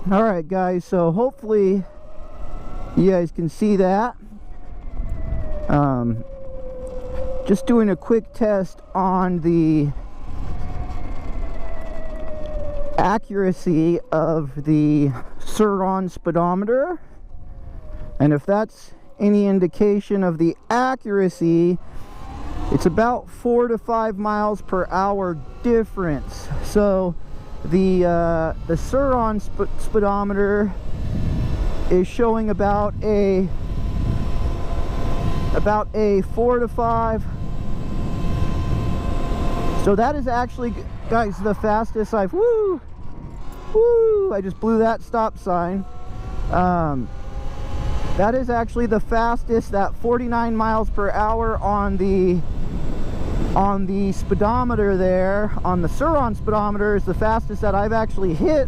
Alright guys, so hopefully you guys can see that. Just doing a quick test on the accuracy of the Suron speedometer, and if that's any indication of the accuracy, it's about 4 to 5 miles per hour difference. So the Suron speedometer is showing about a 4 to 5. So that is actually, guys, the fastest I've I just blew that stop sign. That is actually the fastest, that 49 miles per hour on the speedometer there, on the Suron speedometer, is the fastest that I've actually hit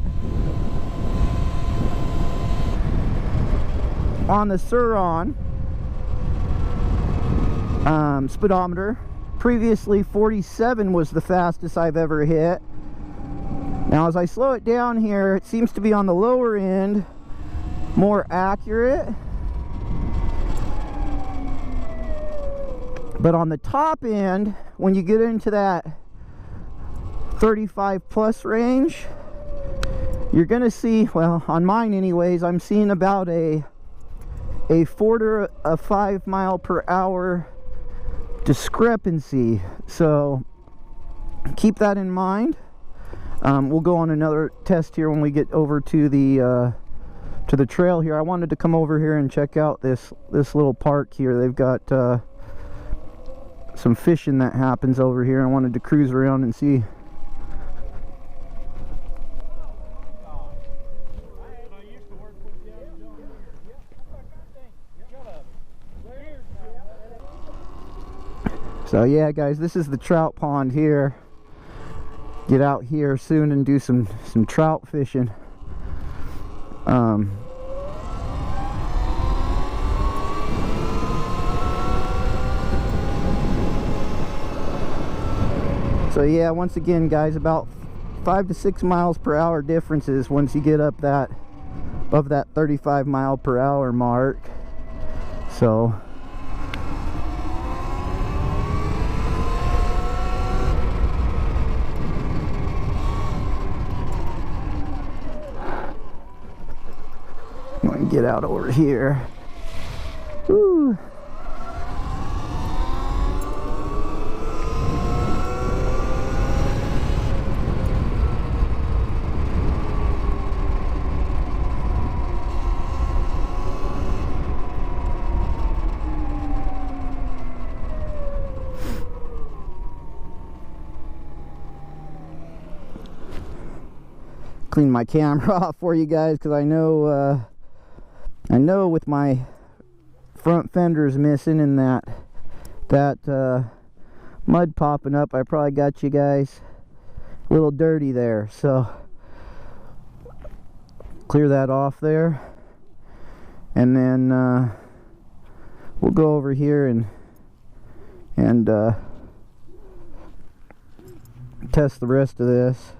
on the Suron speedometer. Previously 47 was the fastest I've ever hit. Now as I slow it down here, it seems to be on the lower end, more accurate. But on the top end, when you get into that 35 plus range, you're gonna see, well, on mine anyways, I'm seeing about a 4 to 5 mile per hour discrepancy. So keep that in mind. We'll go on another test here when we get over to the trail here. I wanted to come over here and check out this little park here. They've got some fishing that happens over here. I wanted to cruise around and see. So yeah guys, this is the trout pond here. Get out here soon and do some trout fishing. So yeah, once again guys, about 5 to 6 miles per hour differences once you get up that above that 35 mile per hour mark. So I'm gonna get out over here. Woo. Clean my camera off for you guys, because I know with my front fenders missing and that mud popping up, I probably got you guys a little dirty there. So clear that off there, and then we'll go over here and test the rest of this.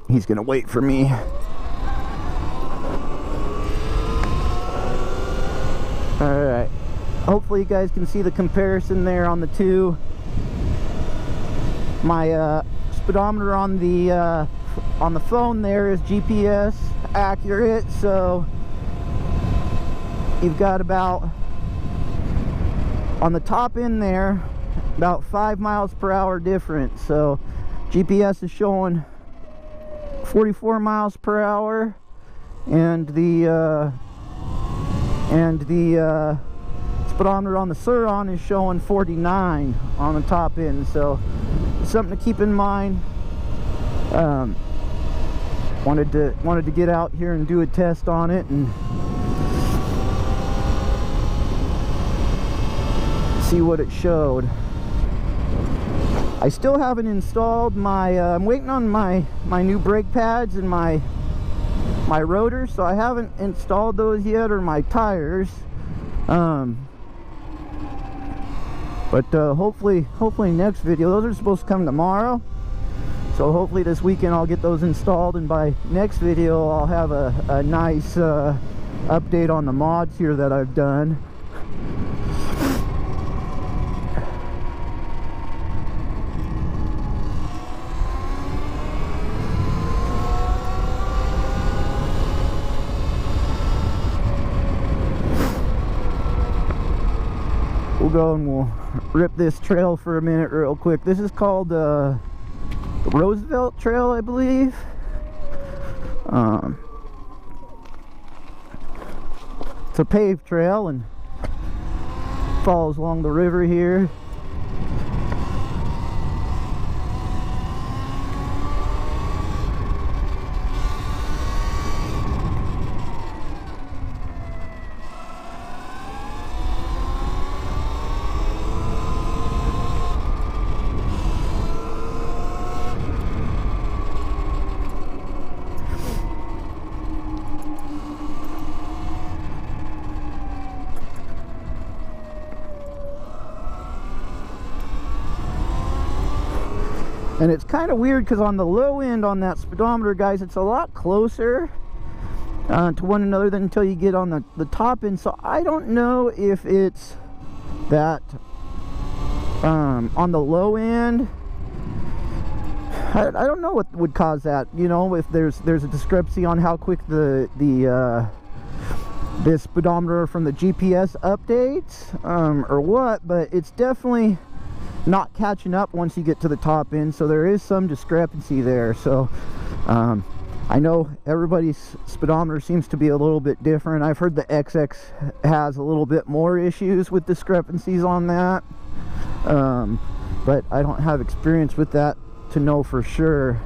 He's gonna wait for me. Alright, hopefully you guys can see the comparison there on the two. My speedometer on the phone there is GPS accurate, so you've got about, on the top end there, about 5 miles per hour difference. So GPS is showing 44 miles per hour, and the speedometer on the Suron is showing 49 on the top end. So something to keep in mind. Wanted to get out here and do a test on it and see what it showed. I still haven't installed my I'm waiting on my new brake pads and my my rotors, so I haven't installed those yet, or my tires. But hopefully next video. Those are supposed to come tomorrow, so hopefully this weekend I'll get those installed, and by next video I'll have a nice update on the mods here that I've done. We'll go and we'll rip this trail for a minute real quick. This is called the Roosevelt Trail, I believe. It's a paved trail and follows along the river here. And it's kind of weird because on the low end on that speedometer, guys, it's a lot closer to one another than until you get on the top end. So I don't know if it's that on the low end. I don't know what would cause that. You know, if there's a discrepancy on how quick this speedometer from the GPS updates or what, but it's definitely not catching up once you get to the top end, so there is some discrepancy there. So I know everybody's speedometer seems to be a little bit different. I've heard the XX has a little bit more issues with discrepancies on that, but I don't have experience with that to know for sure.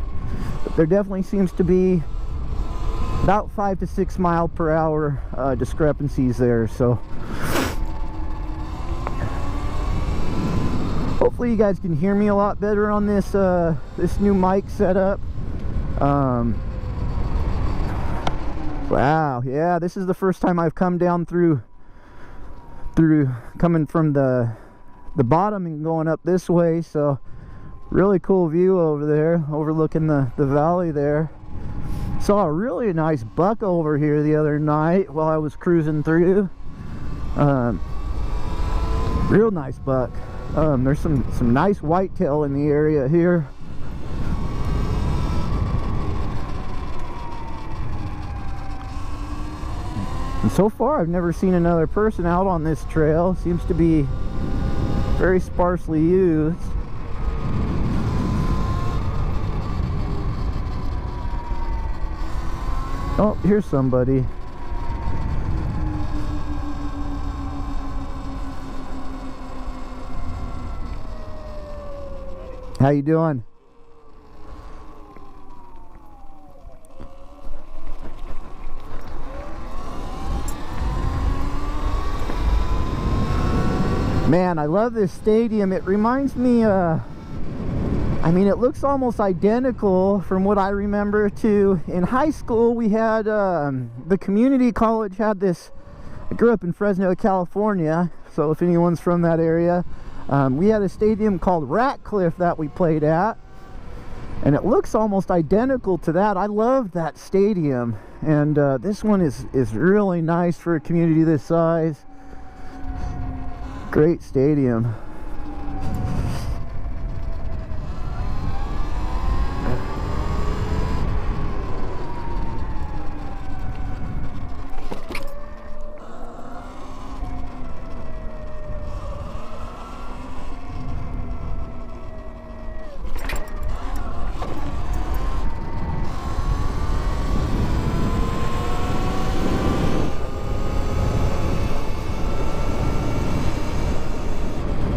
But there definitely seems to be about 5 to 6 mile per hour discrepancies there. So hopefully you guys can hear me a lot better on this this new mic setup. Wow, yeah, this is the first time I've come down through coming from the bottom and going up this way. So really cool view over there, overlooking the valley there. Saw a really nice buck over here the other night while I was cruising through. Real nice buck. There's some nice whitetail in the area here. And so far I've never seen another person out on this trail. Seems to be very sparsely used. Oh, here's somebody. How you doing? Man, I love this stadium. It reminds me, I mean, it looks almost identical from what I remember to in high school. We had, the community college had this. I grew up in Fresno, California, so if anyone's from that area, we had a stadium called Ratcliffe that we played at, and it looks almost identical to that. I love that stadium, and this one is really nice for a community this size. Great stadium.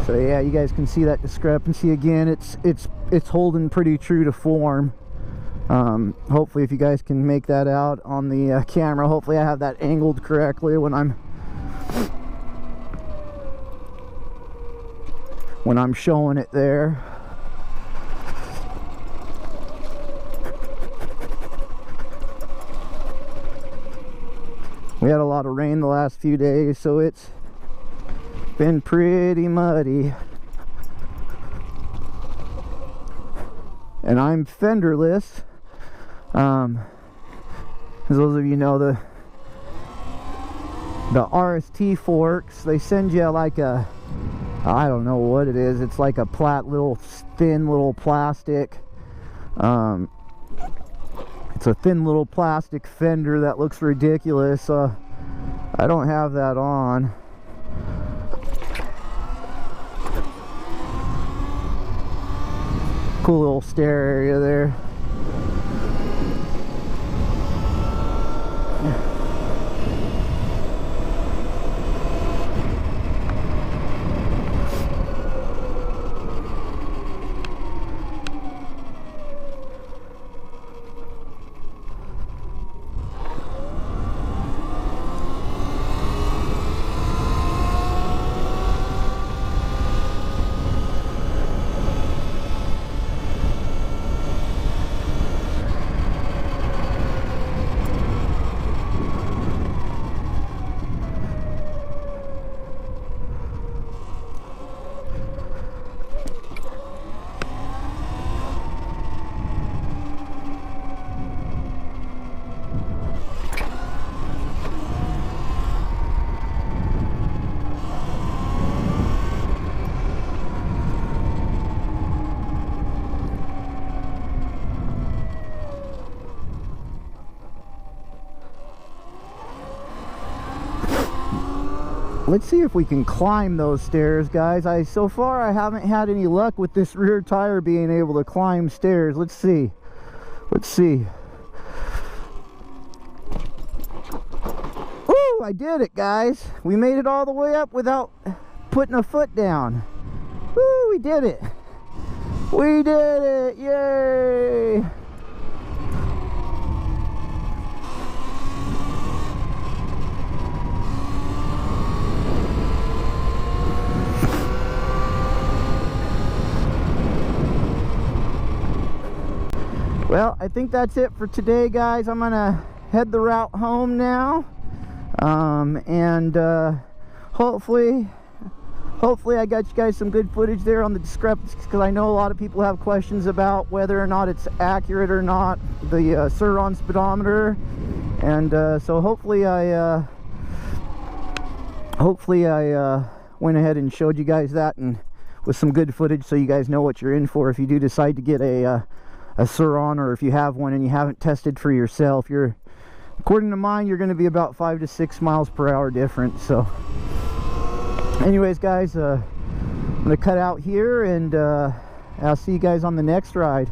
So yeah, you guys can see that discrepancy again. It's holding pretty true to form. Hopefully if you guys can make that out on the camera, hopefully I have that angled correctly when I'm showing it there. We had a lot of rain the last few days, so it's been pretty muddy. And I'm fenderless. As those of you know, the RST forks, they send you like a, I don't know what it is. It's like a thin little plastic. It's a thin little plastic fender that looks ridiculous. I don't have that on. Cool little stair area there. Let's see if we can climb those stairs, guys. So far I haven't had any luck with this rear tire being able to climb stairs. Let's see. Woo! I did it, guys. We made it all the way up without putting a foot down. Woo! We did it. We did it! Yay! Well, I think that's it for today, guys. I'm gonna head the route home now, and hopefully I got you guys some good footage there on the discrepancies, because I know a lot of people have questions about whether or not it's accurate or not, the Sur-Ron speedometer. And so hopefully I went ahead and showed you guys that, and with some good footage, so you guys know what you're in for if you do decide to get a Sur-Ron, or if you have one and you haven't tested for yourself. According to mine, you're going to be about 5 to 6 miles per hour difference. So anyways, guys, I'm going to cut out here, and I'll see you guys on the next ride.